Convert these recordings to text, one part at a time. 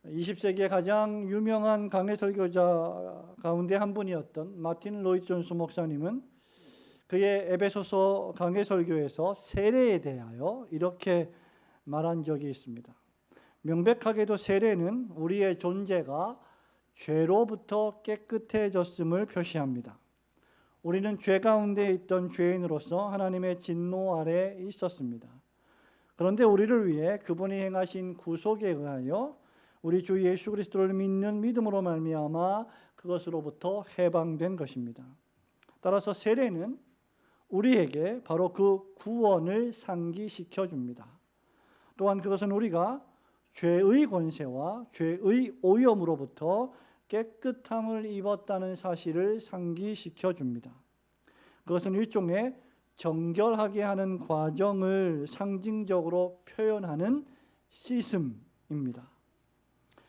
20세기의 가장 유명한 강해 설교자 가운데 한 분이었던 마틴 로이드 존스 목사님은 그의 에베소서 강해 설교에서 세례에 대하여 이렇게 말한 적이 있습니다. 명백하게도 세례는 우리의 존재가 죄로부터 깨끗해졌음을 표시합니다. 우리는 죄 가운데 있던 죄인으로서 하나님의 진노 아래 있었습니다. 그런데 우리를 위해 그분이 행하신 구속에 의하여 우리 주 예수 그리스도를 믿는 믿음으로 말미암아 그것으로부터 해방된 것입니다. 따라서 세례는 우리에게 바로 그 구원을 상기시켜 줍니다. 또한 그것은 우리가 죄의 권세와 죄의 오염으로부터 깨끗함을 입었다는 사실을 상기시켜 줍니다. 그것은 일종의 정결하게 하는 과정을 상징적으로 표현하는 시스템입니다.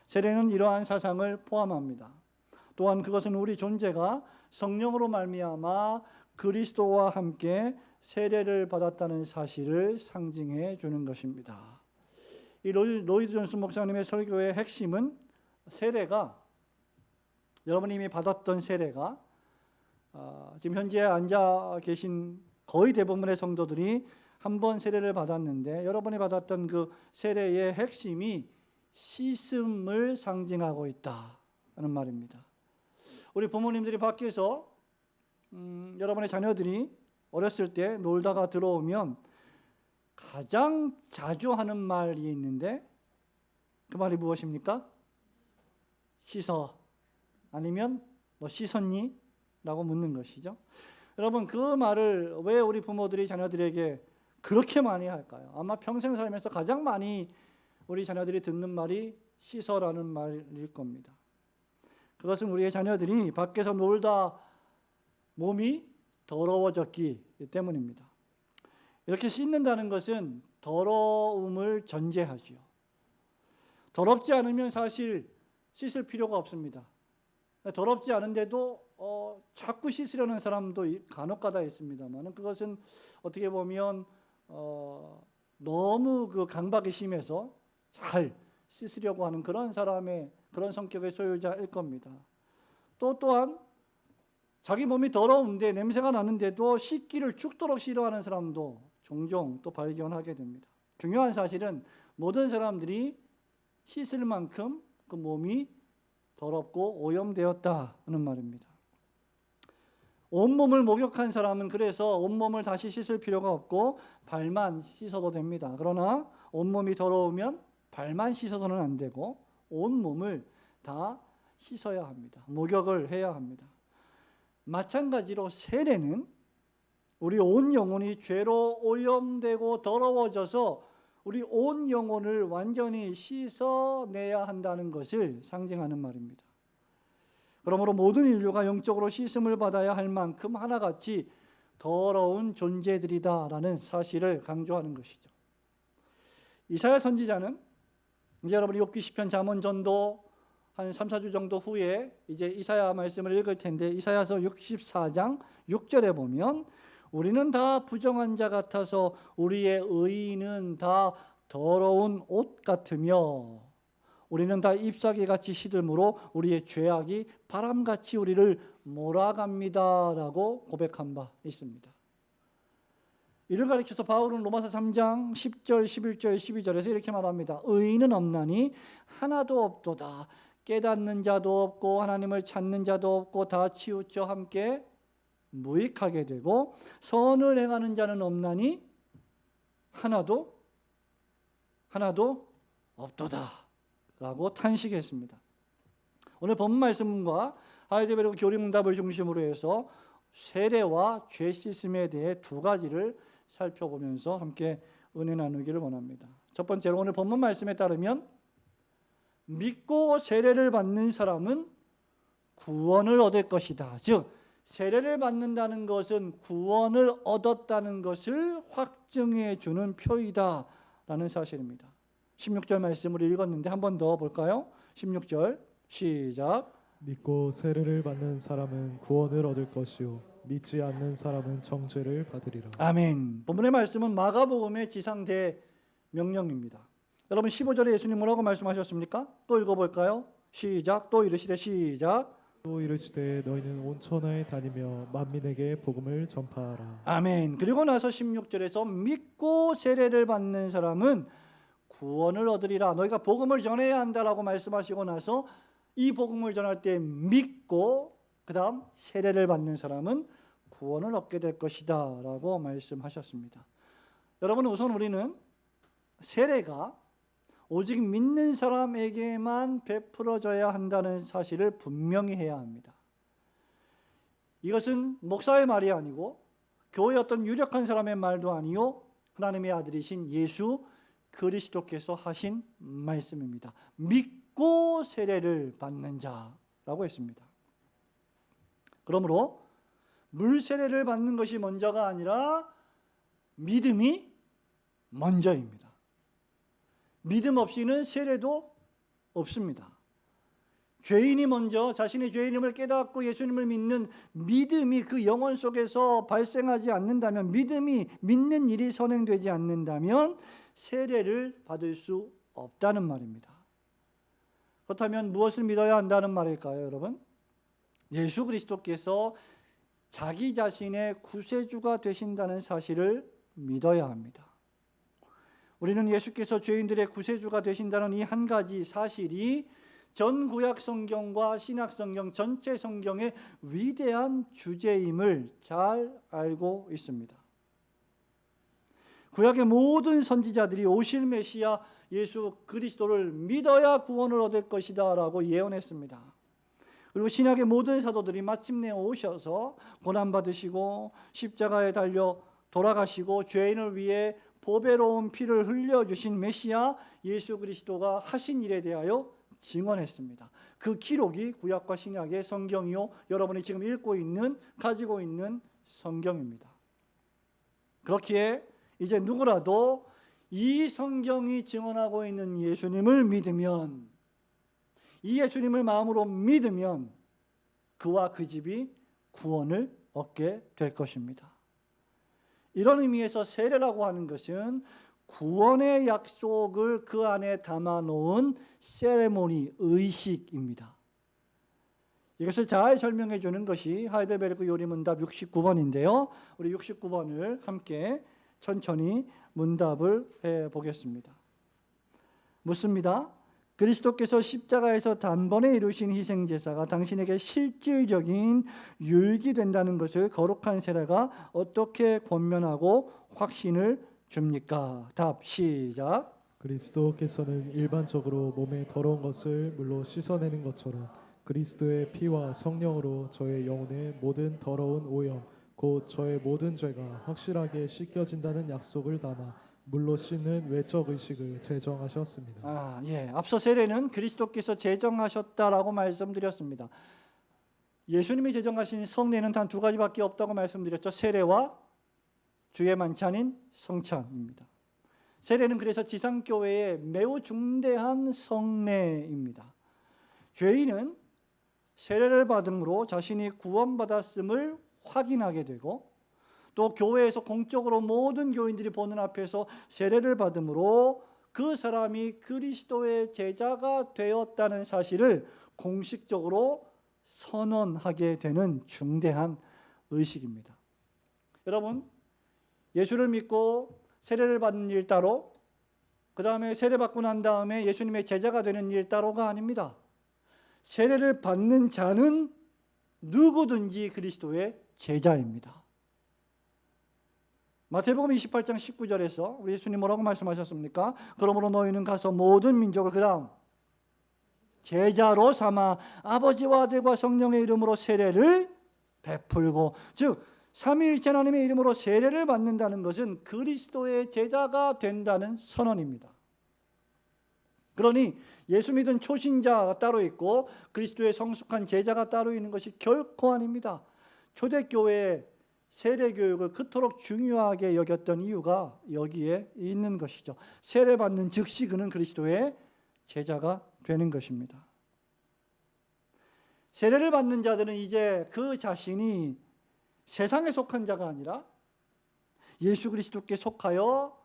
세례는 이러한 사상을 포함합니다. 또한 그것은 우리 존재가 성령으로 말미암아 그리스도와 함께 세례를 받았다는 사실을 상징해 주는 것입니다. 이 로이드 존스 목사님의 설교의 핵심은 세례가, 여러분이 이미 받았던 세례가 지금 현재 앉아 계신 거의 대부분의 성도들이 한 번 세례를 받았는데, 여러분이 받았던 그 세례의 핵심이 씻음을 상징하고 있다는 말입니다. 우리 부모님들이 밖에서 여러분의 자녀들이 어렸을 때 놀다가 들어오면 가장 자주 하는 말이 있는데, 그 말이 무엇입니까? 씻어. 아니면 너 씻었니? 라고 묻는 것이죠. 여러분, 그 말을 왜 우리 부모들이 자녀들에게 그렇게 많이 할까요? 아마 평생 살면서 가장 많이 우리 자녀들이 듣는 말이 씻어라는 말일 겁니다. 그것은 우리의 자녀들이 밖에서 놀다 몸이 더러워졌기 때문입니다. 이렇게 씻는다는 것은 더러움을 전제하죠. 더럽지 않으면 사실 씻을 필요가 없습니다. 더럽지 않은데도 자꾸 씻으려는 사람도 간혹가다 있습니다만, 그것은 어떻게 보면 너무 그 강박이 심해서 잘 씻으려고 하는 그런 사람의, 그런 성격의 소유자일 겁니다. 또한 자기 몸이 더러운데 냄새가 나는데도 씻기를 죽도록 싫어하는 사람도 종종 또 발견하게 됩니다. 중요한 사실은 모든 사람들이 씻을 만큼 그 몸이 더럽고 오염되었다는 말입니다. 온몸을 목욕한 사람은 그래서 온몸을 다시 씻을 필요가 없고 발만 씻어도 됩니다. 그러나 온몸이 더러우면 발만 씻어서는 안 되고 온몸을 다 씻어야 합니다. 목욕을 해야 합니다. 마찬가지로 세례는 우리 온 영혼이 죄로 오염되고 더러워져서 우리 온 영혼을 완전히 씻어내야 한다는 것을 상징하는 말입니다. 그러므로 모든 인류가 영적으로 씻음을 받아야 할 만큼 하나같이 더러운 존재들이다라는 사실을 강조하는 것이죠. 이사야 선지자는 이제 여러분이 욥기 시편 잠언 전도 한 3, 4주 정도 후에 이제 이사야 말씀을 읽을 텐데, 이사야서 64장 6절에 보면 우리는 다 부정한 자 같아서 우리의 의인은 다 더러운 옷 같으며 우리는 다 잎사귀같이 시들므로 우리의 죄악이 바람같이 우리를 몰아갑니다라고 고백한 바 있습니다. 이를 가리켜서 바울은 로마서 3장 10절, 11절, 12절에서 이렇게 말합니다. 의인은 없나니 하나도 없도다. 깨닫는 자도 없고 하나님을 찾는 자도 없고 다 치우쳐 함께 무익하게 되고 선을 행하는 자는 없나니 하나도 없도다 라고 탄식했습니다. 오늘 본문 말씀과 하이델베르크 교리문답을 중심으로 해서 세례와 죄 씻음에 대해 두 가지를 살펴보면서 함께 은혜 나누기를 원합니다. 첫 번째로 오늘 본문 말씀에 따르면 믿고 세례를 받는 사람은 구원을 얻을 것이다. 즉 세례를 받는다는 것은 구원을 얻었다는 것을 확증해 주는 표이다라는 사실입니다. 16절 말씀을 읽었는데 한 번 더 볼까요? 16절 시작. 믿고 세례를 받는 사람은 구원을 얻을 것이요 믿지 않는 사람은 정죄를 받으리라. 아멘. 본문의 말씀은 마가복음의 지상대 명령입니다. 여러분 15절에 예수님 뭐라고 말씀하셨습니까? 또 읽어볼까요? 시작. 또 이르시되 시작. 또 이르시되 너희는 온 천하에 다니며 만민에게 복음을 전파하라. 아멘. 그리고 나서 16절에서 믿고 세례를 받는 사람은 구원을 얻으리라. 너희가 복음을 전해야 한다라고 말씀하시고 나서 이 복음을 전할 때 믿고 그 다음 세례를 받는 사람은 구원을 얻게 될 것이다 라고 말씀하셨습니다. 여러분, 우선 우리는 세례가 오직 믿는 사람에게만 베풀어져야 한다는 사실을 분명히 해야 합니다. 이것은 목사의 말이 아니고 교회의 어떤 유력한 사람의 말도 아니요 하나님의 아들이신 예수 그리스도께서 하신 말씀입니다. 믿고 세례를 받는 자라고 했습니다. 그러므로 물 세례를 받는 것이 먼저가 아니라 믿음이 먼저입니다. 믿음 없이는 세례도 없습니다. 죄인이 먼저 자신의 죄인임을 깨닫고 예수님을 믿는 믿음이 그 영혼 속에서 발생하지 않는다면, 믿음이 믿는 일이 선행되지 않는다면 세례를 받을 수 없다는 말입니다. 그렇다면 무엇을 믿어야 한다는 말일까요, 여러분? 예수 그리스도께서 자기 자신의 구세주가 되신다는 사실을 믿어야 합니다. 우리는 예수께서 죄인들의 구세주가 되신다는 이 한 가지 사실이 전 구약 성경과 신약 성경 전체 성경의 위대한 주제임을 잘 알고 있습니다. 구약의 모든 선지자들이 오실 메시아 예수 그리스도를 믿어야 구원을 얻을 것이다 라고 예언했습니다. 그리고 신약의 모든 사도들이 마침내 오셔서 고난받으시고 십자가에 달려 돌아가시고 죄인을 위해 보배로운 피를 흘려주신 메시아 예수 그리스도가 하신 일에 대하여 증언했습니다. 그 기록이 구약과 신약의 성경이요, 여러분이 지금 읽고 있는, 가지고 있는 성경입니다. 그렇기에 이제 누구라도 이 성경이 증언하고 있는 예수님을 믿으면, 이 예수님을 마음으로 믿으면 그와 그 집이 구원을 얻게 될 것입니다. 이런 의미에서 세례라고 하는 것은 구원의 약속을 그 안에 담아놓은 세레모니, 의식입니다. 이것을 잘 설명해 주는 것이 하이델베르크 요리문답 69번인데요. 우리 69번을 함께 천천히 문답을 해보겠습니다. 묻습니다. 그리스도께서 십자가에서 단번에 이루신 희생제사가 당신에게 실질적인 유익이 된다는 것을 거룩한 세례가 어떻게 권면하고 확신을 줍니까? 답 시작. 그리스도께서는 일반적으로 몸의 더러운 것을 물로 씻어내는 것처럼 그리스도의 피와 성령으로 저의 영혼의 모든 더러운 오염 곧 저의 모든 죄가 확실하게 씻겨진다는 약속을 담아 물로 씻는 외적 의식을 제정하셨습니다. 앞서 세례는 그리스도께서 제정하셨다라고 말씀드렸습니다. 예수님이 제정하신 성례는 단 두 가지밖에 없다고 말씀드렸죠. 세례와 주의 만찬인 성찬입니다. 세례는 그래서 지상교회의 매우 중대한 성례입니다. 죄인은 세례를 받음으로 자신이 구원받았음을 확인하게 되고, 또 교회에서 공적으로 모든 교인들이 보는 앞에서 세례를 받음으로 그 사람이 그리스도의 제자가 되었다는 사실을 공식적으로 선언하게 되는 중대한 의식입니다. 여러분, 예수를 믿고 세례를 받는 일 따로, 그 다음에 세례받고 난 다음에 예수님의 제자가 되는 일 따로가 아닙니다. 세례를 받는 자는 누구든지 그리스도의 제자입니다. 마태복음 28장 19절에서 우리 예수님 뭐라고 말씀하셨습니까? 그러므로 너희는 가서 모든 민족을 그 다음 제자로 삼아 아버지와 아들과 성령의 이름으로 세례를 베풀고, 즉 삼위일체 하나님의 이름으로 세례를 받는다는 것은 그리스도의 제자가 된다는 선언입니다. 그러니 예수 믿은 초신자가 따로 있고 그리스도의 성숙한 제자가 따로 있는 것이 결코 아닙니다. 초대교회의 세례교육을 그토록 중요하게 여겼던 이유가 여기에 있는 것이죠. 세례받는 즉시 그는 그리스도의 제자가 되는 것입니다. 세례를 받는 자들은 이제 그 자신이 세상에 속한 자가 아니라 예수 그리스도께 속하여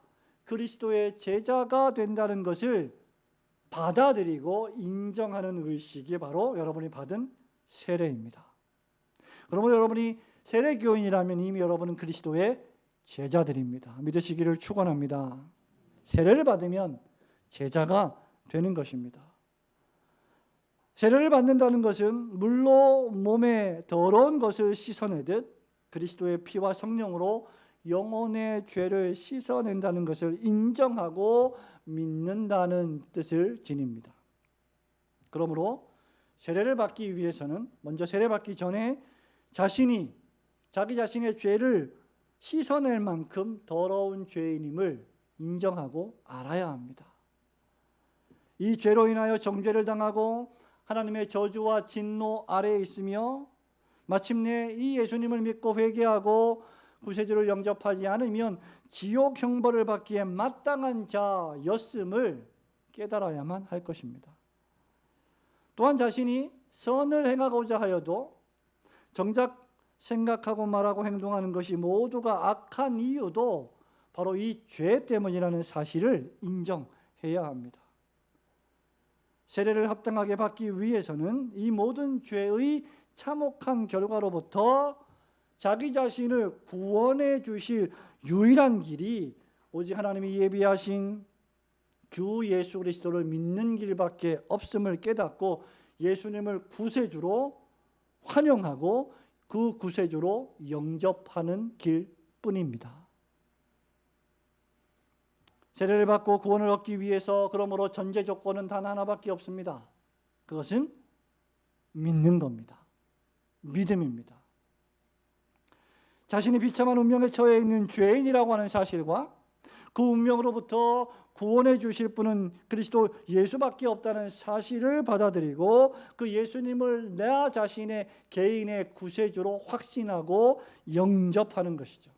그리스도의 제자가 된다는 것을 받아들이고 인정하는 의식이 바로 여러분이 받은 세례입니다. 그러므로 여러분이 세례교인이라면 이미 여러분은 그리스도의 제자들입니다. 믿으시기를 축원합니다. 세례를 받으면 제자가 되는 것입니다. 세례를 받는다는 것은 물로 몸에 더러운 것을 씻어내듯 그리스도의 피와 성령으로 영혼의 죄를 씻어낸다는 것을 인정하고 믿는다는 뜻을 지닙니다. 그러므로 세례를 받기 위해서는 먼저 세례받기 전에 자기 자신의 죄를 씻어낼 만큼 더러운 죄인임을 인정하고 알아야 합니다. 이 죄로 인하여 정죄를 당하고 하나님의 저주와 진노 아래에 있으며 마침내 이 예수님을 믿고 회개하고 구세주를 영접하지 않으면 지옥 형벌을 받기에 마땅한 자였음을 깨달아야만 할 것입니다. 또한 자신이 선을 행하고자 하여도 정작 생각하고 말하고 행동하는 것이 모두가 악한 이유도 바로 이 죄 때문이라는 사실을 인정해야 합니다. 세례를 합당하게 받기 위해서는 이 모든 죄의 참혹한 결과로부터 자기 자신을 구원해 주실 유일한 길이 오직 하나님이 예비하신 주 예수 그리스도를 믿는 길밖에 없음을 깨닫고 예수님을 구세주로 환영하고 그 구세주로 영접하는 길뿐입니다. 세례를 받고 구원을 얻기 위해서 그러므로 전제 조건은 단 하나밖에 없습니다. 그것은 믿는 겁니다. 믿음입니다. 자신이 비참한 운명에 처해 있는 죄인이라고 하는 사실과 그 운명으로부터 구원해 주실 분은 그리스도 예수밖에 없다는 사실을 받아들이고 그 예수님을 나 자신의 개인의 구세주로 확신하고 영접하는 것이죠.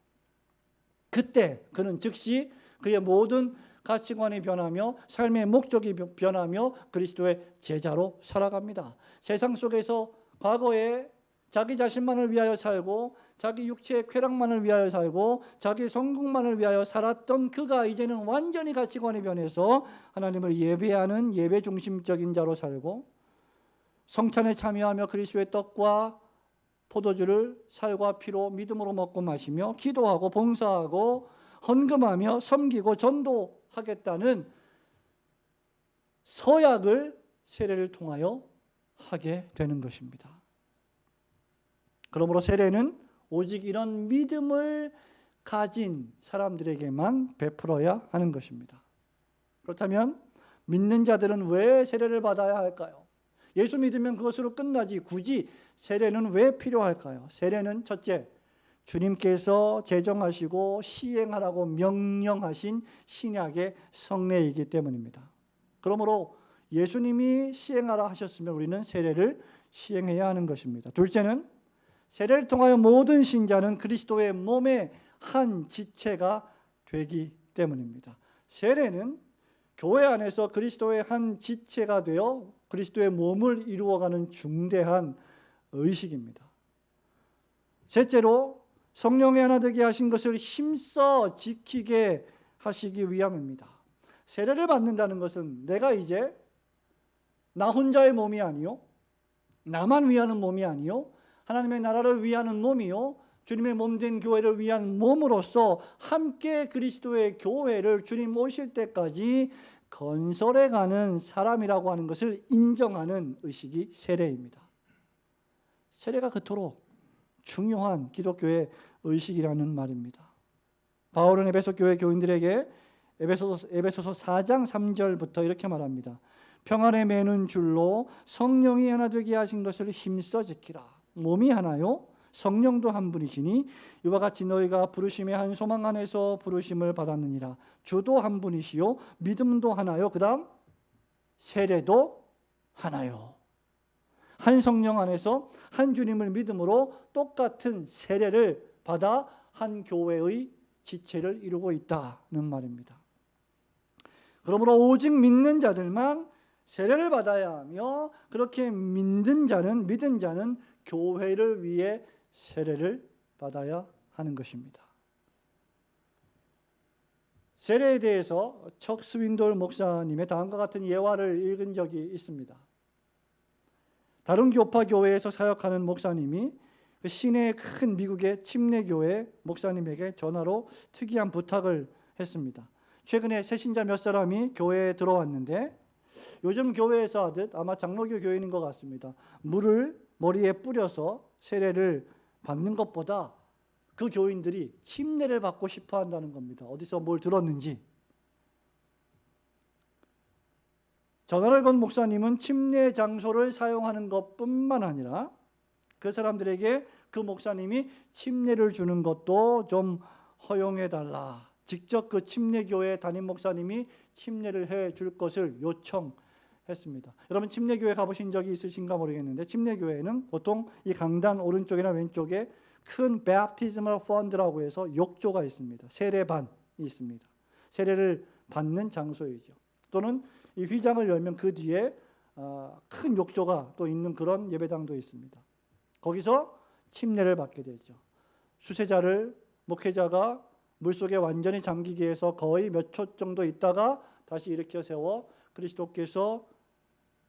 그때 그는 즉시 그의 모든 가치관이 변하며 삶의 목적이 변하며 그리스도의 제자로 살아갑니다. 세상 속에서 과거에 자기 자신만을 위하여 살고 자기 육체의 쾌락만을 위하여 살고 자기 성공만을 위하여 살았던 그가 이제는 완전히 가치관이 변해서 하나님을 예배하는 예배 중심적인 자로 살고 성찬에 참여하며 그리스도의 떡과 포도주를 살과 피로 믿음으로 먹고 마시며 기도하고 봉사하고 헌금하며 섬기고 전도하겠다는 서약을 세례를 통하여 하게 되는 것입니다. 그러므로 세례는 오직 이런 믿음을 가진 사람들에게만 베풀어야 하는 것입니다. 그렇다면 믿는 자들은 왜 세례를 받아야 할까요? 예수 믿으면 그것으로 끝나지 굳이 세례는 왜 필요할까요? 세례는 첫째, 주님께서 제정하시고 시행하라고 명령하신 신약의 성례이기 때문입니다. 그러므로 예수님이 시행하라 하셨으면 우리는 세례를 시행해야 하는 것입니다. 둘째는 세례를 통하여 모든 신자는 그리스도의 몸의 한 지체가 되기 때문입니다. 세례는 교회 안에서 그리스도의 한 지체가 되어 그리스도의 몸을 이루어가는 중대한 의식입니다. 셋째로 성령의 하나 되게 하신 것을 힘써 지키게 하시기 위함입니다. 세례를 받는다는 것은 내가 이제 나 혼자의 몸이 아니요, 나만 위하는 몸이 아니요, 하나님의 나라를 위하는 몸이요, 주님의 몸된 교회를 위한 몸으로서 함께 그리스도의 교회를 주님 오실 때까지 건설해가는 사람이라고 하는 것을 인정하는 의식이 세례입니다. 세례가 그토록 중요한 기독교의 의식이라는 말입니다. 바울은 에베소 교회 교인들에게 에베소서 4장 3절부터 이렇게 말합니다. 평안에 매는 줄로 성령이 하나 되게 하신 것을 힘써 지키라. 몸이 하나요 성령도 한 분이시니 이와 같이 너희가 부르심의 한 소망 안에서 부르심을 받았느니라. 주도 한 분이시요 믿음도 하나요. 그 다음 세례도 하나요. 한 성령 안에서 한 주님을 믿음으로 똑같은 세례를 받아 한 교회의 지체를 이루고 있다는 말입니다. 그러므로 오직 믿는 자들만 세례를 받아야 하며 그렇게 믿은 자는 교회를 위해 세례를 받아야 하는 것입니다. 세례에 대해서 척 스윈돌 목사님의 다음과 같은 예화를 읽은 적이 있습니다. 다른 교파 교회에서 사역하는 목사님이 그 시내의 큰 미국의 침례교회 목사님에게 전화로 특이한 부탁을 했습니다. 최근에 새신자 몇 사람이 교회에 들어왔는데 요즘 교회에서 하듯 아마 장로교 교인인 것 같습니다. 물을 머리에 뿌려서 세례를 받는 것보다 그 교인들이 침례를 받고 싶어 한다는 겁니다. 어디서 뭘 들었는지. 전화를 건 목사님은 침례 장소를 사용하는 것뿐만 아니라 그 사람들에게 그 목사님이 침례를 주는 것도 좀 허용해 달라. 직접 그 침례교회 담임 목사님이 침례를 해 줄 것을 요청했습니다. 여러분 침례교회 가보신 적이 있으신가 모르겠는데 침례교회는 보통 이 강단 오른쪽이나 왼쪽에 큰 Baptismal Fund라고 해서 욕조가 있습니다. 세례반이 있습니다. 세례를 받는 장소이죠. 또는 이 휘장을 열면 그 뒤에 큰 욕조가 또 있는 그런 예배당도 있습니다. 거기서 침례를 받게 되죠. 수세자를 목회자가 물속에 완전히 잠기기 위해서 거의 몇 초 정도 있다가 다시 일으켜 세워 그리스도께서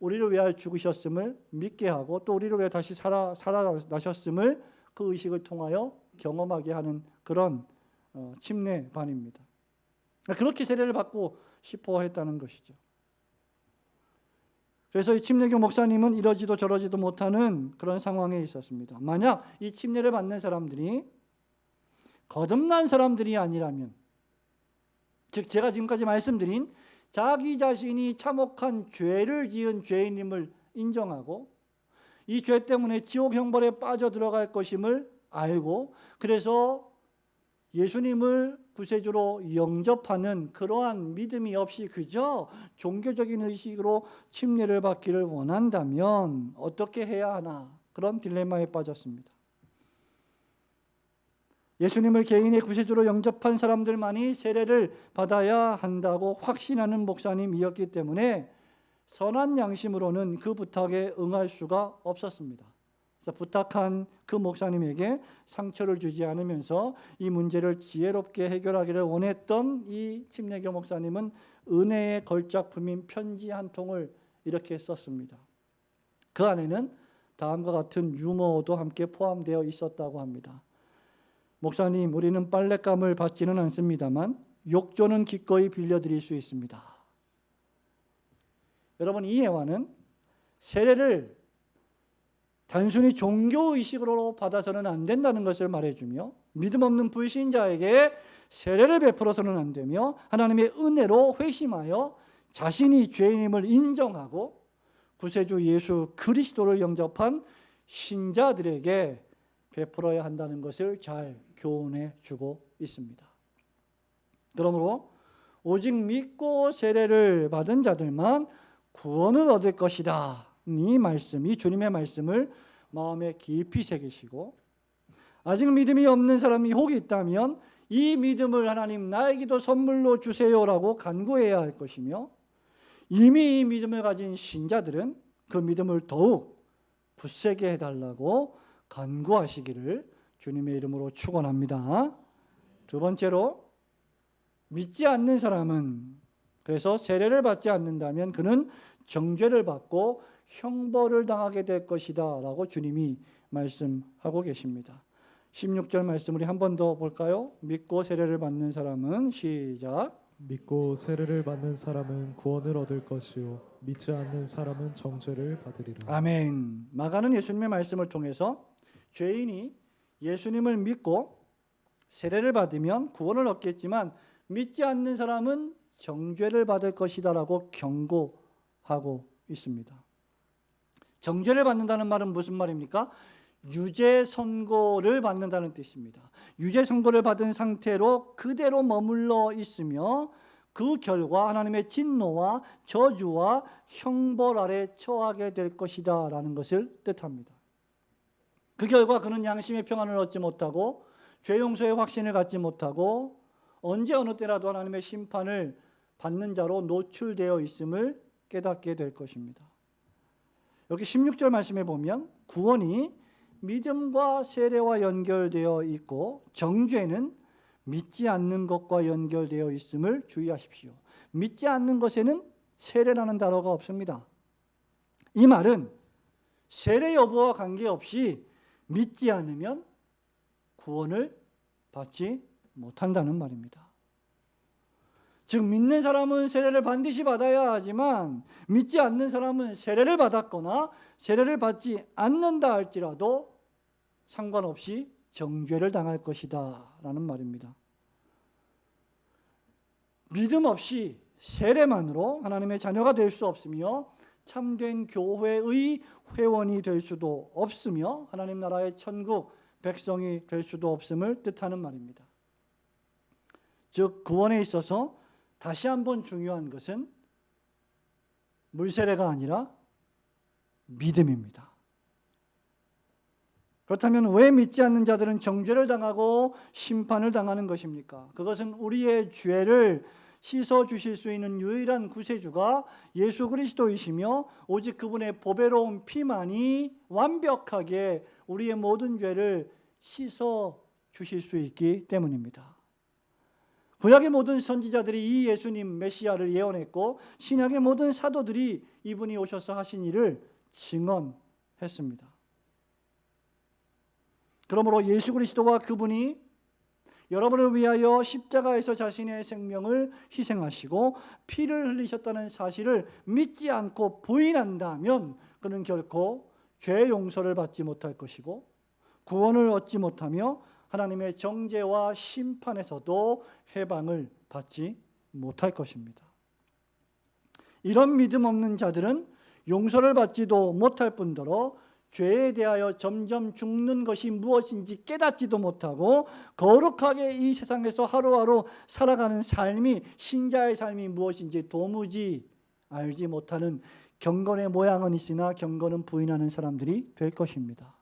우리를 위하여 죽으셨음을 믿게 하고 또 우리를 위하여 다시 살아나셨음을 그 의식을 통하여 경험하게 하는 그런 침례반입니다. 그렇게 세례를 받고 싶어 했다는 것이죠. 그래서 이 침례교 목사님은 이러지도 저러지도 못하는 그런 상황에 있었습니다. 만약 이 침례를 받는 사람들이 거듭난 사람들이 아니라면, 즉 제가 지금까지 말씀드린 자기 자신이 참혹한 죄를 지은 죄인임을 인정하고 이 죄 때문에 지옥 형벌에 빠져 들어갈 것임을 알고 그래서 예수님을 구세주로 영접하는 그러한 믿음이 없이 그저 종교적인 의식으로 침례를 받기를 원한다면 어떻게 해야 하나 그런 딜레마에 빠졌습니다. 예수님을 개인의 구세주로 영접한 사람들만이 세례를 받아야 한다고 확신하는 목사님이었기 때문에 선한 양심으로는 그 부탁에 응할 수가 없었습니다. 그래서 부탁한 그 목사님에게 상처를 주지 않으면서 이 문제를 지혜롭게 해결하기를 원했던 이 침례교 목사님은 은혜의 걸작품인 편지 한 통을 이렇게 썼습니다. 그 안에는 다음과 같은 유머도 함께 포함되어 있었다고 합니다. 목사님, 우리는 빨랫감을 받지는 않습니다만 욕조는 기꺼이 빌려드릴 수 있습니다. 여러분, 이 예화는 세례를 단순히 종교의식으로 받아서는 안 된다는 것을 말해주며 믿음 없는 불신자에게 세례를 베풀어서는 안 되며 하나님의 은혜로 회심하여 자신이 죄인임을 인정하고 구세주 예수 그리스도를 영접한 신자들에게 베풀어야 한다는 것을 잘 교훈해 주고 있습니다. 그러므로 오직 믿고 세례를 받은 자들만 구원을 얻을 것이다. 이 말씀, 이 주님의 말씀을 마음에 깊이 새기시고 아직 믿음이 없는 사람이 혹 있다면 이 믿음을 하나님 나에게도 선물로 주세요라고 간구해야 할 것이며 이미 이 믿음을 가진 신자들은 그 믿음을 더욱 굳세게 해달라고 간구하시기를 주님의 이름으로 축원합니다. 두 번째로 믿지 않는 사람은 그래서 세례를 받지 않는다면 그는 정죄를 받고 형벌을 당하게 될 것이다 라고 주님이 말씀하고 계십니다. 16절 말씀 우리 한 번 더 볼까요? 믿고 세례를 받는 사람은 시작. 믿고 세례를 받는 사람은 구원을 얻을 것이요 믿지 않는 사람은 정죄를 받으리라. 아멘. 마가는 예수님의 말씀을 통해서 죄인이 예수님을 믿고 세례를 받으면 구원을 얻겠지만 믿지 않는 사람은 정죄를 받을 것이다라고 경고하고 있습니다. 정죄를 받는다는 말은 무슨 말입니까? 유죄 선고를 받는다는 뜻입니다. 유죄 선고를 받은 상태로 그대로 머물러 있으며 그 결과 하나님의 진노와 저주와 형벌 아래 처하게 될 것이다 라는 것을 뜻합니다. 그 결과 그는 양심의 평안을 얻지 못하고 죄 용서의 확신을 갖지 못하고 언제 어느 때라도 하나님의 심판을 받는 자로 노출되어 있음을 깨닫게 될 것입니다. 여기 16절 말씀에 보면 구원이 믿음과 세례와 연결되어 있고 정죄는 믿지 않는 것과 연결되어 있음을 주의하십시오. 믿지 않는 것에는 세례라는 단어가 없습니다. 이 말은 세례 여부와 관계없이 믿지 않으면 구원을 받지 못한다는 말입니다. 즉 믿는 사람은 세례를 반드시 받아야 하지만 믿지 않는 사람은 세례를 받았거나 세례를 받지 않는다 할지라도 상관없이 정죄를 당할 것이다 라는 말입니다. 믿음 없이 세례만으로 하나님의 자녀가 될 수 없으며 참된 교회의 회원이 될 수도 없으며 하나님 나라의 천국 백성이 될 수도 없음을 뜻하는 말입니다. 즉 구원에 있어서 다시 한번 중요한 것은 물세례가 아니라 믿음입니다. 그렇다면 왜 믿지 않는 자들은 정죄를 당하고 심판을 당하는 것입니까? 그것은 우리의 죄를 씻어주실 수 있는 유일한 구세주가 예수 그리스도이시며 오직 그분의 보배로운 피만이 완벽하게 우리의 모든 죄를 씻어주실 수 있기 때문입니다. 구약의 모든 선지자들이 이 예수님 메시아를 예언했고 신약의 모든 사도들이 이분이 오셔서 하신 일을 증언했습니다. 그러므로 예수 그리스도와 그분이 여러분을 위하여 십자가에서 자신의 생명을 희생하시고 피를 흘리셨다는 사실을 믿지 않고 부인한다면 그는 결코 죄 용서를 받지 못할 것이고 구원을 얻지 못하며 하나님의 정죄와 심판에서도 해방을 받지 못할 것입니다. 이런 믿음 없는 자들은 용서를 받지도 못할 뿐더러 죄에 대하여 점점 죽는 것이 무엇인지 깨닫지도 못하고 거룩하게 이 세상에서 하루하루 살아가는 삶이 신자의 삶이 무엇인지 도무지 알지 못하는 경건의 모양은 있으나 경건은 부인하는 사람들이 될 것입니다.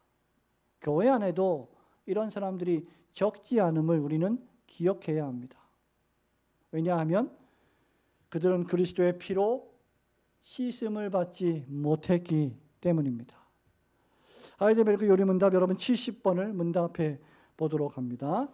교회 안에도 이런 사람들이 적지 않음을 우리는 기억해야 합니다. 왜냐하면 그들은 그리스도의 피로 씻음을 받지 못했기 때문입니다. 하이델베르크 요리문답 여러분 70번을 문답해 보도록 합니다.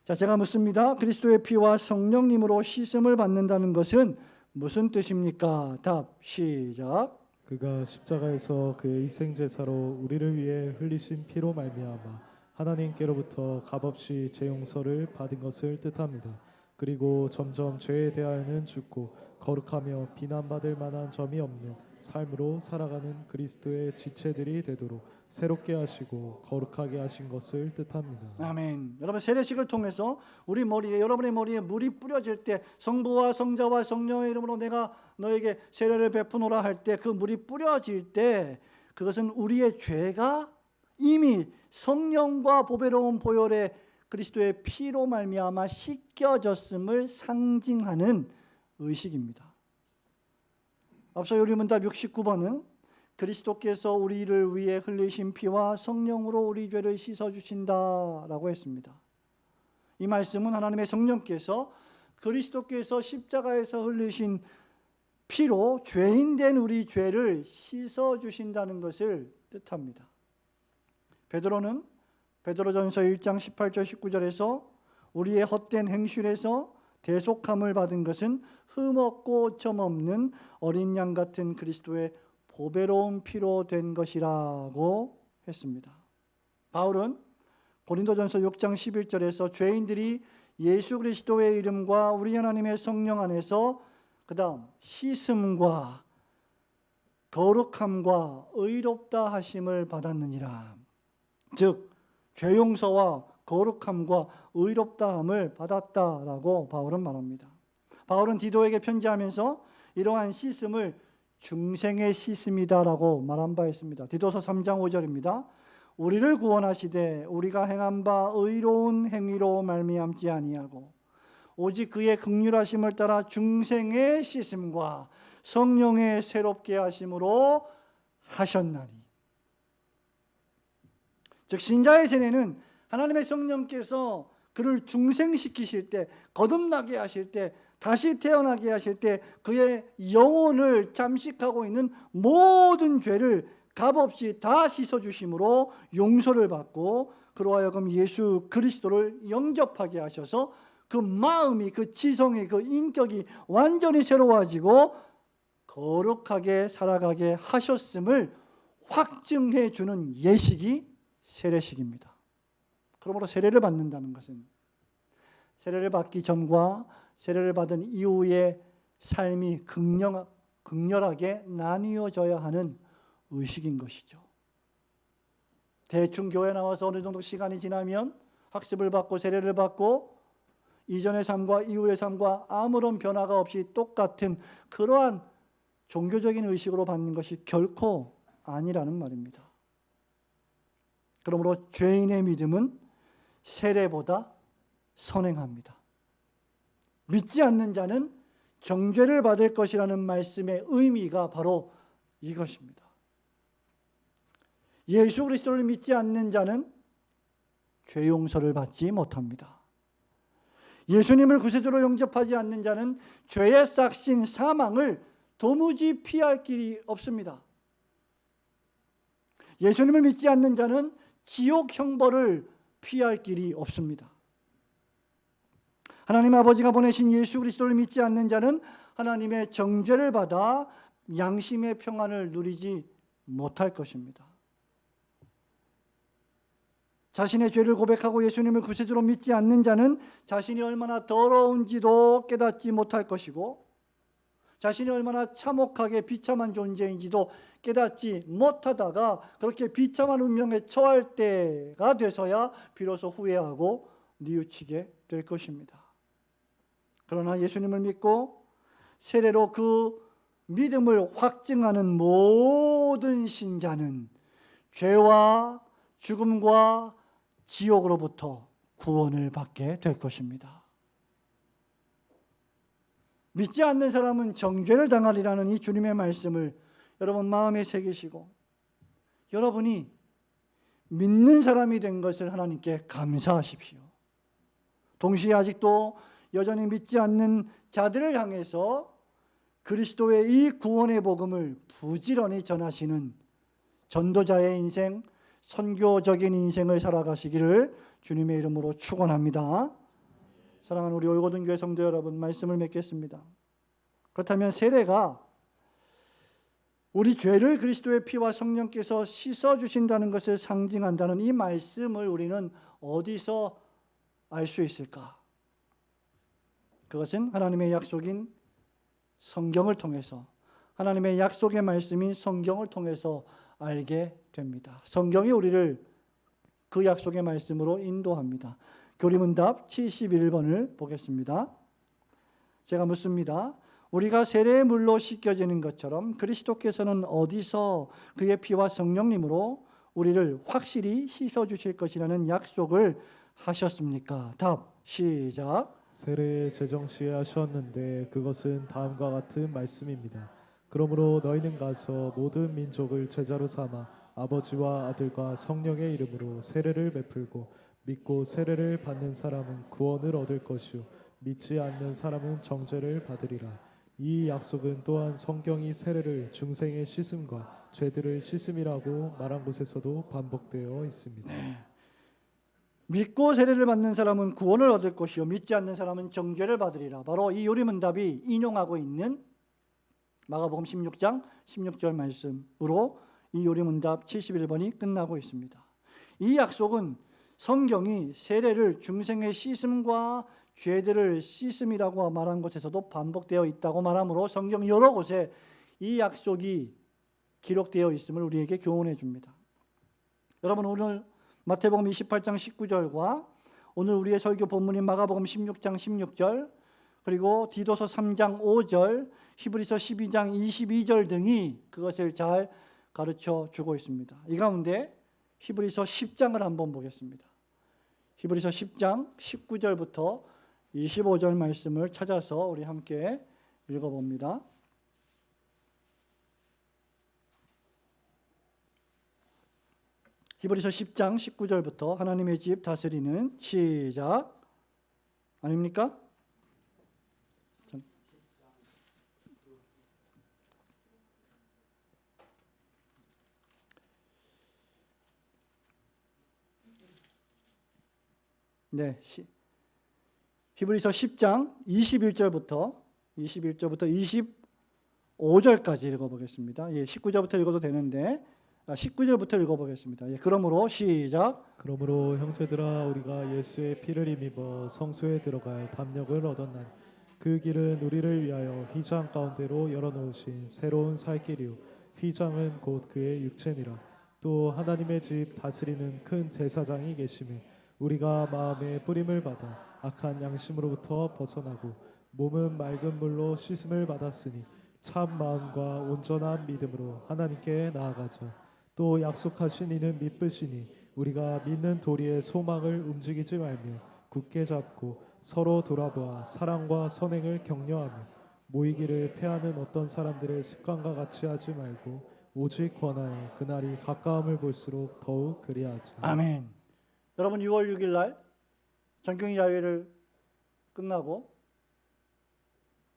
자, 제가 묻습니다. 그리스도의 피와 성령님으로 씻음을 받는다는 것은 무슨 뜻입니까? 답 시작. 그가 십자가에서 그의 희생제사로 우리를 위해 흘리신 피로 말미암아 하나님께로부터 값없이 죄 용서를 받은 것을 뜻합니다. 그리고 점점 죄에 대하여는 죽고 거룩하며 비난받을 만한 점이 없는 삶으로 살아가는 그리스도의 지체들이 되도록 새롭게 하시고 거룩하게 하신 것을 뜻합니다. 아멘. 여러분 세례식을 통해서 우리 머리에 여러분의 머리에 물이 뿌려질 때 성부와 성자와 성령의 이름으로 내가 너에게 세례를 베푸노라 할 때 그 물이 뿌려질 때 그것은 우리의 죄가 이미 성령과 보배로운 보혈의 그리스도의 피로 말미암아 씻겨졌음을 상징하는 의식입니다. 앞서 요리문답 69번은 그리스도께서 우리를 위해 흘리신 피와 성령으로 우리 죄를 씻어주신다라고 했습니다. 이 말씀은 하나님의 성령께서 그리스도께서 십자가에서 흘리신 피로 죄인된 우리 죄를 씻어주신다는 것을 뜻합니다. 베드로는 베드로전서 1장 18절 19절에서 우리의 헛된 행실에서 대속함을 받은 것은 흠없고 점없는 어린 양 같은 그리스도의 보배로운 피로 된 것이라고 했습니다. 바울은 고린도전서 6장 11절에서 죄인들이 예수 그리스도의 이름과 우리 하나님의 성령 안에서 그 다음 씻음과 거룩함과 의롭다 하심을 받았느니라. 즉 죄 용서와 거룩함과 의롭다함을 받았다라고 바울은 말합니다. 바울은 디도에게 편지하면서 이러한 씻음을 중생의 씻음이다라고 말한 바 있습니다. 디도서 3장 5절입니다. 우리를 구원하시되 우리가 행한 바 의로운 행위로 말미암지 아니하고 오직 그의 긍휼하심을 따라 중생의 씻음과 성령의 새롭게 하심으로 하셨나니. 즉 신자의 세례는 하나님의 성령께서 그를 중생시키실 때, 거듭나게 하실 때, 다시 태어나게 하실 때 그의 영혼을 잠식하고 있는 모든 죄를 값없이 다 씻어주심으로 용서를 받고 그로 하여금 예수 그리스도를 영접하게 하셔서 그 마음이, 그 지성이, 그 인격이 완전히 새로워지고 거룩하게 살아가게 하셨음을 확증해 주는 예식이 세례식입니다. 그러므로 세례를 받는다는 것은 세례를 받기 전과 세례를 받은 이후의 삶이 극렬하게 나뉘어져야 하는 의식인 것이죠. 대충 교회 나와서 어느 정도 시간이 지나면 학습을 받고 세례를 받고 이전의 삶과 이후의 삶과 아무런 변화가 없이 똑같은 그러한 종교적인 의식으로 받는 것이 결코 아니라는 말입니다. 그러므로 죄인의 믿음은 세례보다 선행합니다. 믿지 않는 자는 정죄를 받을 것이라는 말씀의 의미가 바로 이것입니다. 예수 그리스도를 믿지 않는 자는 죄 용서를 받지 못합니다. 예수님을 구세주로 영접하지 않는 자는 죄의 싹신 사망을 도무지 피할 길이 없습니다. 예수님을 믿지 않는 자는 지옥 형벌을 피할 길이 없습니다. 하나님 아버지가 보내신 예수 그리스도를 믿지 않는 자는 하나님의 정죄를 받아 양심의 평안을 누리지 못할 것입니다. 자신의 죄를 고백하고 예수님을 구세주로 믿지 않는 자는 자신이 얼마나 더러운지도 깨닫지 못할 것이고 자신이 얼마나 참혹하게 비참한 존재인지도 깨닫지 못하다가 그렇게 비참한 운명에 처할 때가 돼서야 비로소 후회하고 뉘우치게 될 것입니다. 그러나 예수님을 믿고 세례로 그 믿음을 확증하는 모든 신자는 죄와 죽음과 지옥으로부터 구원을 받게 될 것입니다. 믿지 않는 사람은 정죄를 당하리라는 이 주님의 말씀을 여러분 마음에 새기시고 여러분이 믿는 사람이 된 것을 하나님께 감사하십시오. 동시에 아직도 여전히 믿지 않는 자들을 향해서 그리스도의 이 구원의 복음을 부지런히 전하시는 전도자의 인생, 선교적인 인생을 살아가시기를 주님의 이름으로 축원합니다. 사랑하는 우리 올고등교회 성도 여러분, 말씀을 맺겠습니다. 그렇다면 세례가 우리 죄를 그리스도의 피와 성령께서 씻어주신다는 것을 상징한다는 이 말씀을 우리는 어디서 알 수 있을까? 그것은 하나님의 약속인 성경을 통해서, 하나님의 약속의 말씀인 성경을 통해서 알게 됩니다. 성경이 우리를 그 약속의 말씀으로 인도합니다. 교리문답 71번을 보겠습니다. 제가 묻습니다. 우리가 세례의 물로 씻겨지는 것처럼 그리스도께서는 어디서 그의 피와 성령님으로 우리를 확실히 씻어주실 것이라는 약속을 하셨습니까? 답, 시작. 세례의 제정시에 하셨는데 그것은 다음과 같은 말씀입니다. 그러므로 너희는 가서 모든 민족을 제자로 삼아 아버지와 아들과 성령의 이름으로 세례를 베풀고 믿고 세례를 받는 사람은 구원을 얻을 것이요 믿지 않는 사람은 정죄를 받으리라. 이 약속은 또한 성경이 세례를 중생의 씻음과 죄들을 씻음이라고 말한 곳에서도 반복되어 있습니다. 믿고 세례를 받는 사람은 구원을 얻을 것이요 믿지 않는 사람은 정죄를 받으리라. 바로 이 요리문답이 인용하고 있는 마가복음 16장 16절 말씀으로 이 요리문답 71번이 끝나고 있습니다. 이 약속은 성경이 세례를 중생의 씻음과 죄들을 씻음이라고 말한 것에서도 반복되어 있다고 말하므로 성경 여러 곳에 이 약속이 기록되어 있음을 우리에게 교훈해 줍니다. 여러분, 오늘 마태복음 28장 19절과 오늘 우리의 설교 본문인 마가복음 16장 16절 그리고 디도서 3장 5절 히브리서 12장 22절 등이 그것을 잘 가르쳐 주고 있습니다. 이 가운데 히브리서 10장을 한번 보겠습니다. 히브리서 10장 19절부터 25절 말씀을 찾아서 우리 함께 읽어봅니다. 히브리서 10장 19절부터 하나님의 집 다스리는 시작. 아닙니까? 네, 히브리서 10장 21절부터 25절까지 읽어보겠습니다. 예, 19절부터 읽어도 되는데 19절부터 읽어보겠습니다. 예, 그러므로 시작. 그러므로 형제들아 우리가 예수의 피를 힘입어 성소에 들어갈 담력을 얻었나니 그 길은 우리를 위하여 휘장 가운데로 열어놓으신 새로운 살 길이요 휘장은 곧 그의 육체니라. 또 하나님의 집 다스리는 큰 제사장이 계심에 우리가 마음의 뿌림을 받아 악한 양심으로부터 벗어나고 몸은 맑은 물로 씻음을 받았으니 참 마음과 온전한 믿음으로 하나님께 나아가자. 또 약속하신 이는 믿으시니 우리가 믿는 도리의 소망을 움직이지 말며 굳게 잡고 서로 돌아보아 사랑과 선행을 격려하며 모이기를 패하는 어떤 사람들의 습관과 같이 하지 말고 오직 권하여 그날이 가까움을 볼수록 더욱 그리하자. 아멘. 여러분 6월 6일 날 정경이 야외를 끝나고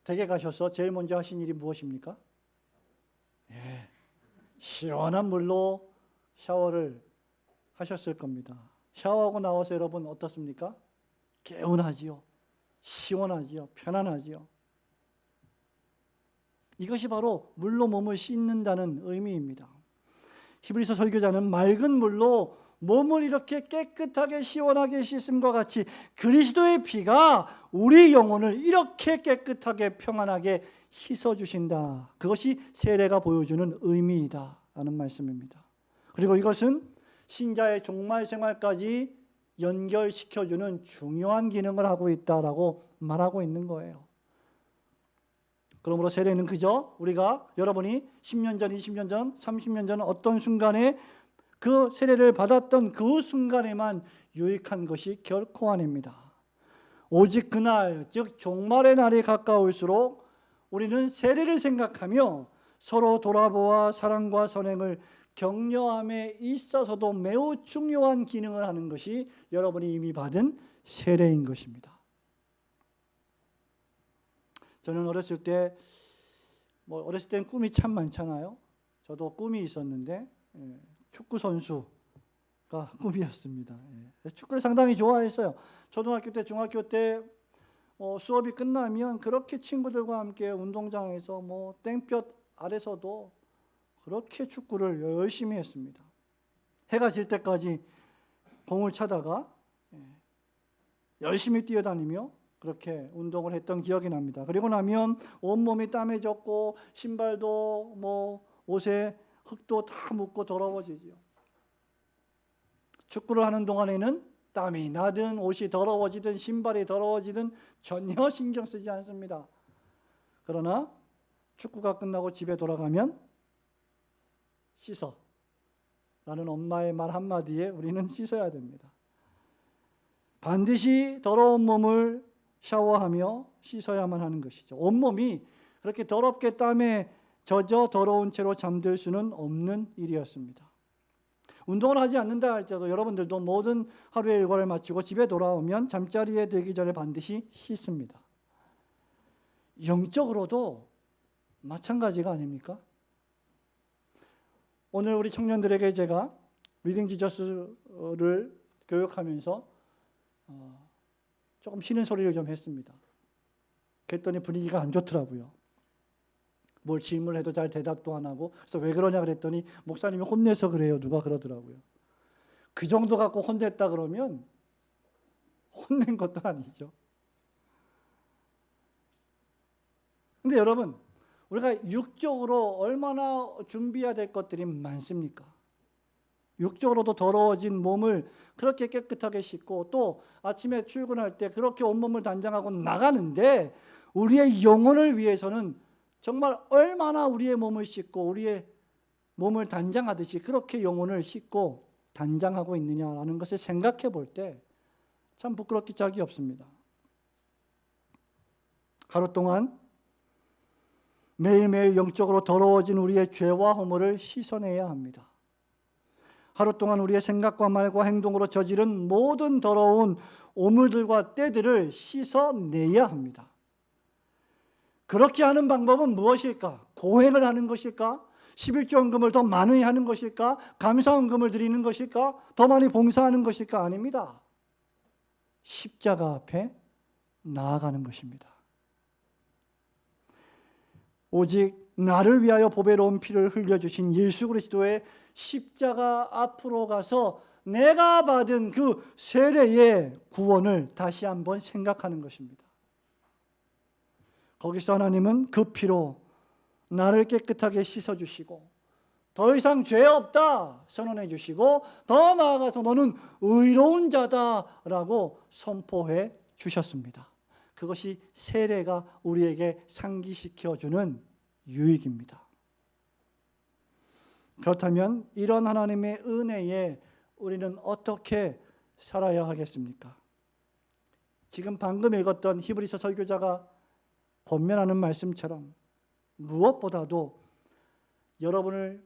댁에 가셔서 제일 먼저 하신 일이 무엇입니까? 예, 시원한 물로 샤워를 하셨을 겁니다. 샤워하고 나와서 여러분 어떻습니까? 개운하지요. 시원하지요. 편안하지요. 이것이 바로 물로 몸을 씻는다는 의미입니다. 히브리서 설교자는 맑은 물로 몸을 이렇게 깨끗하게 시원하게 씻음과 같이 그리스도의 피가 우리 영혼을 이렇게 깨끗하게 평안하게 씻어주신다. 그것이 세례가 보여주는 의미이다 라는 말씀입니다. 그리고 이것은 신자의 종말 생활까지 연결시켜주는 중요한 기능을 하고 있다라고 말하고 있는 거예요. 그러므로 세례는 그저 우리가 여러분이 10년 전, 20년 전, 30년 전 어떤 순간에 그 세례를 받았던 그 순간에만 유익한 것이 결코 아닙니다. 오직 그날, 즉 종말의 날이 가까울수록 우리는 세례를 생각하며 서로 돌아보아 사랑과 선행을 격려함에 있어서도 매우 중요한 기능을 하는 것이 여러분이 이미 받은 세례인 것입니다. 저는 어렸을 때는 꿈이 참 많잖아요. 저도 꿈이 있었는데 축구 선수가 꿈이었습니다. 축구를 상당히 좋아했어요. 초등학교 때, 중학교 때 수업이 끝나면 그렇게 친구들과 함께 운동장에서 땡볕 아래서도 그렇게 축구를 열심히 했습니다. 해가 질 때까지 공을 차다가 열심히 뛰어다니며 그렇게 운동을 했던 기억이 납니다. 그리고 나면 온몸이 땀에 젖고 신발도 옷에 흙도 다 묻고 더러워지죠. 축구를 하는 동안에는 땀이 나든 옷이 더러워지든 신발이 더러워지든 전혀 신경 쓰지 않습니다. 그러나 축구가 끝나고 집에 돌아가면 씻어 라는 엄마의 말 한마디에 우리는 씻어야 됩니다. 반드시 더러운 몸을 샤워하며 씻어야만 하는 것이죠. 온몸이 그렇게 더럽게 땀에 젖어 더러운 채로 잠들 수는 없는 일이었습니다. 운동을 하지 않는다 할지라도 여러분들도 모든 하루의 일과를 마치고 집에 돌아오면 잠자리에 들기 전에 반드시 씻습니다. 영적으로도 마찬가지가 아닙니까? 오늘 우리 청년들에게 제가 리딩 지저스를 교육하면서 조금 쉬는 소리를 좀 했습니다. 그랬더니 분위기가 안 좋더라고요. 뭘 질문을 해도 잘 대답도 안 하고, 그래서 왜 그러냐 그랬더니 목사님이 혼내서 그래요. 누가 그러더라고요. 그 정도 갖고 혼냈다 그러면 혼낸 것도 아니죠. 근데 여러분, 우리가 육적으로 얼마나 준비해야 될 것들이 많습니까? 육적으로도 더러워진 몸을 그렇게 깨끗하게 씻고 또 아침에 출근할 때 그렇게 온몸을 단장하고 나가는데 우리의 영혼을 위해서는 정말 얼마나 우리의 몸을 씻고 우리의 몸을 단장하듯이 그렇게 영혼을 씻고 단장하고 있느냐라는 것을 생각해 볼 때 참 부끄럽기 짝이 없습니다. 하루 동안 매일매일 영적으로 더러워진 우리의 죄와 허물을 씻어내야 합니다. 하루 동안 우리의 생각과 말과 행동으로 저지른 모든 더러운 오물들과 때들을 씻어내야 합니다. 그렇게 하는 방법은 무엇일까? 고행을 하는 것일까? 11조헌금을 더 많이 하는 것일까? 감사헌금을 드리는 것일까? 더 많이 봉사하는 것일까? 아닙니다. 십자가 앞에 나아가는 것입니다. 오직 나를 위하여 보배로운 피를 흘려주신 예수 그리스도의 십자가 앞으로 가서 내가 받은 그 세례의 구원을 다시 한번 생각하는 것입니다. 거기서 하나님은 그 피로 나를 깨끗하게 씻어주시고 더 이상 죄 없다 선언해 주시고 더 나아가서 너는 의로운 자다라고 선포해 주셨습니다. 그것이 세례가 우리에게 상기시켜주는 유익입니다. 그렇다면 이런 하나님의 은혜에 우리는 어떻게 살아야 하겠습니까? 지금 방금 읽었던 히브리서 설교자가 권면하는 말씀처럼 무엇보다도 여러분을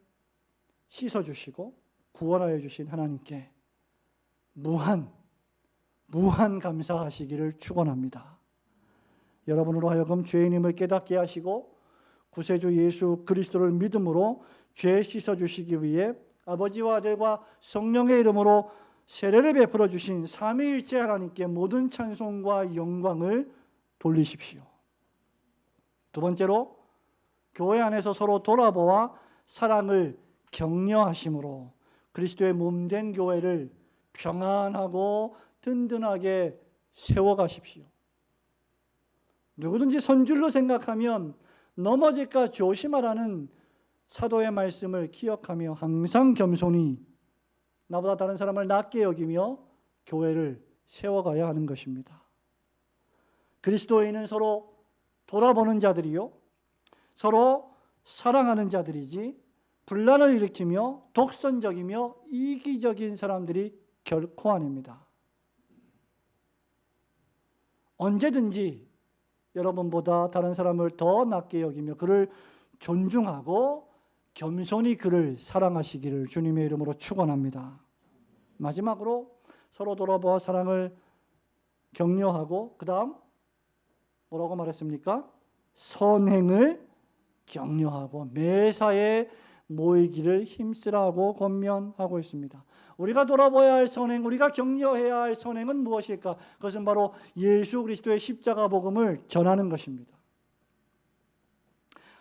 씻어주시고 구원하여 주신 하나님께 무한 감사하시기를 축원합니다. 여러분으로 하여금 죄인임을 깨닫게 하시고 구세주 예수 그리스도를 믿음으로 죄 씻어주시기 위해 아버지와 아들과 성령의 이름으로 세례를 베풀어 주신 삼위일체 하나님께 모든 찬송과 영광을 돌리십시오. 두 번째로 교회 안에서 서로 돌아보아 사랑을 격려하심으로 그리스도의 몸된 교회를 평안하고 든든하게 세워가십시오. 누구든지 선줄로 생각하면 넘어질까 조심하라는 사도의 말씀을 기억하며 항상 겸손히 나보다 다른 사람을 낮게 여기며 교회를 세워가야 하는 것입니다. 그리스도인은 서로 돌아보는 자들이요 서로 사랑하는 자들이지 분란을 일으키며 독선적이며 이기적인 사람들이 결코 아닙니다. 언제든지 여러분보다 다른 사람을 더 낮게 여기며 그를 존중하고 겸손히 그를 사랑하시기를 주님의 이름으로 축원합니다. 마지막으로 서로 돌아보아 사랑을 격려하고 그 다음 뭐라고 말했습니까? 선행을 격려하고 매사에 모이기를 힘쓰라고 권면하고 있습니다. 우리가 돌아봐야 할 선행, 우리가 격려해야 할 선행은 무엇일까? 그것은 바로 예수 그리스도의 십자가 복음을 전하는 것입니다.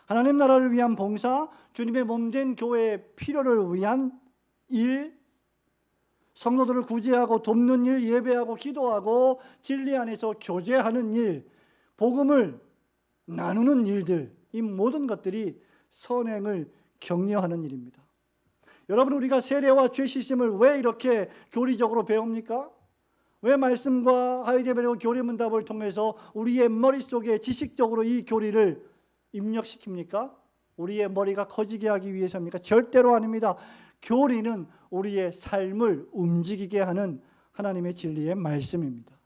하나님 나라를 위한 봉사, 주님의 몸된 교회의 필요를 위한 일, 성도들을 구제하고 돕는 일, 예배하고 기도하고 진리 안에서 교제하는 일, 복음을 나누는 일들, 이 모든 것들이 선행을 격려하는 일입니다. 여러분, 우리가 세례와 죄 씻음을 왜 이렇게 교리적으로 배웁니까? 왜 말씀과 하이데베르 교리문답을 통해서 우리의 머릿속에 지식적으로 이 교리를 입력시킵니까? 우리의 머리가 커지게 하기 위해서입니까? 절대로 아닙니다. 교리는 우리의 삶을 움직이게 하는 하나님의 진리의 말씀입니다.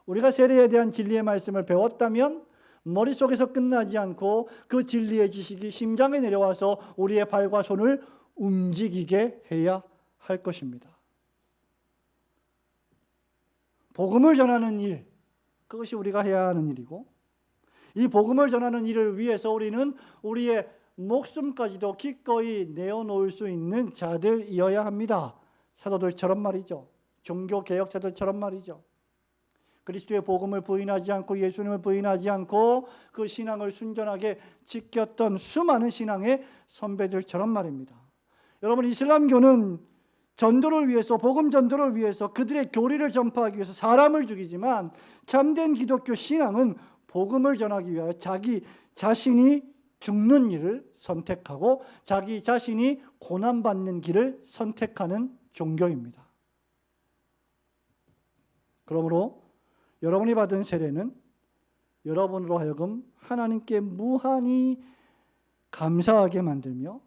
우리가 세례에 대한 진리의 말씀을 배웠다면 머릿속에서 끝나지 않고 그 진리의 지식이 심장에 내려와서 우리의 발과 손을 움직이게 해야 할 것입니다. 복음을 전하는 일, 그것이 우리가 해야 하는 일이고 이 복음을 전하는 일을 위해서 우리는 우리의 목숨까지도 기꺼이 내어놓을 수 있는 자들이어야 합니다. 사도들처럼 말이죠. 종교개혁자들처럼 말이죠. 그리스도의 복음을 부인하지 않고 예수님을 부인하지 않고 그 신앙을 순전하게 지켰던 수많은 신앙의 선배들처럼 말입니다. 여러분, 이슬람교는 전도를 위해서, 복음 전도를 위해서 그들의 교리를 전파하기 위해서 사람을 죽이지만 참된 기독교 신앙은 복음을 전하기 위하여 자기 자신이 죽는 일을 선택하고 자기 자신이 고난받는 길을 선택하는 종교입니다. 그러므로 여러분이 받은 세례는 여러분으로 하여금 하나님께 무한히 감사하게 만들며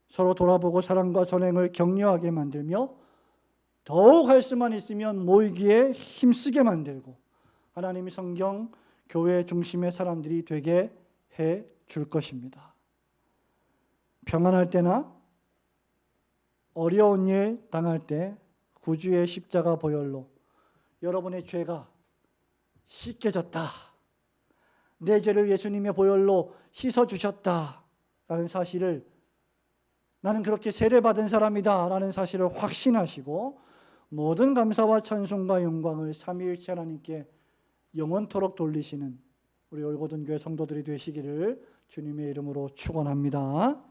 서로 돌아보고 사랑과 선행을 격려하게 만들며 더욱 할 수만 있으면 모이기에 힘쓰게 만들고 하나님이 성경 교회 중심의 사람들이 되게 해 줄 것입니다. 평안할 때나 어려운 일 당할 때 구주의 십자가 보혈로 여러분의 죄가 씻겨졌다. 내 죄를 예수님의 보혈로 씻어주셨다라는 사실을 나는 그렇게 세례받은 사람이다 라는 사실을 확신하시고 모든 감사와 찬송과 영광을 삼위일체 하나님께 영원토록 돌리시는 우리 올고든 교회 성도들이 되시기를 주님의 이름으로 축원합니다.